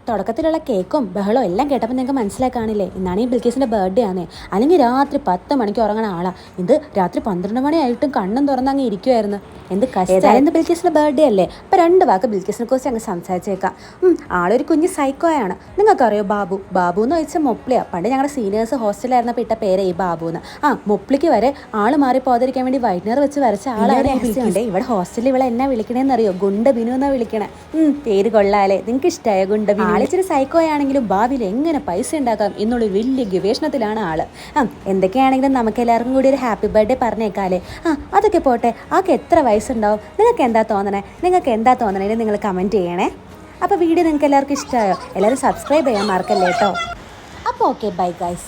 തുടക്കത്തിലുള്ള കേക്കും ബഹളവും എല്ലാം കേട്ടപ്പോൾ നിങ്ങൾക്ക് മനസ്സിലായി കാണില്ലേ, ഇന്നാണ് ഈ ബിൽക്കീസിൻ്റെ ബർത്ത്ഡേ ആണ്. അല്ലെങ്കിൽ രാത്രി 10 മണിക്ക് ഉറങ്ങണ ആളാണ് ഇത്. രാത്രി 12 മണിയായിട്ടും കണ്ണും തുറന്നങ്ങ് ഇരിക്കുമായിരുന്നു. എന്ത് കഷ്ടം. ബിൽക്കീസിൻ്റെ ബർത്ത്ഡേ അല്ലേ, അപ്പോൾ 2 വാക്ക് ബിൽക്കീസിനെ കുറിച്ച് അങ്ങ് സംസാരിച്ചേക്കാം. ആളൊരു കുഞ്ഞ് സൈക്കോയാണ്. നിങ്ങൾക്കറിയോ ബാബു എന്ന് വെച്ചാൽ മൊപ്ലിയാണ്. പണ്ട് ഞങ്ങളുടെ സീനിയേഴ്സ് ഹോസ്റ്റലായിരുന്നപ്പോൾ ഇട്ട പേര് ഈ ബാബു എന്ന്. മൊപ്ലിക്ക് വരെ ആള് മാറി പോകാതിരിക്കാൻ വേണ്ടി വൈറ്റ്നർ വെച്ച് വരച്ച ആളാണ്. ഇവിടെ ഹോസ്റ്റലിൽ ഇവിടെ എന്നാ വിളിക്കണേന്ന് അറിയോ? ഗുണ്ട ബിനു എന്നാ വിളിക്കണേ. പേര് കൊള്ളാലേ, നിങ്ങൾക്ക് ഇഷ്ടമായ ഗുണ്ട ബിനു? ആളിച്ചിരി സൈക്കോയാണെങ്കിലും ഭാവിയിൽ എങ്ങനെ പൈസ ഉണ്ടാക്കാം എന്നുള്ളൊരു വലിയ ഗവേഷണത്തിലാണ് ആള്. എന്തൊക്കെയാണെങ്കിലും നമുക്ക് എല്ലാവർക്കും കൂടി ഒരു ഹാപ്പി ബർത്ത്ഡേ പറഞ്ഞേക്കാലേ. അതൊക്കെ പോട്ടെ, ആൾക്ക് എത്ര വയസ്സുണ്ടാവും? നിങ്ങൾക്ക് എന്താ തോന്നണേ നിങ്ങൾ കമൻറ്റ് ചെയ്യണേ. അപ്പോൾ വീഡിയോ നിങ്ങൾക്ക് എല്ലാവർക്കും ഇഷ്ടമായോ? എല്ലാവരും സബ്സ്ക്രൈബ് ചെയ്യാൻ മറക്കല്ലേ കേട്ടോ. അപ്പോൾ ഓക്കെ, ബൈ ഗൈസ്.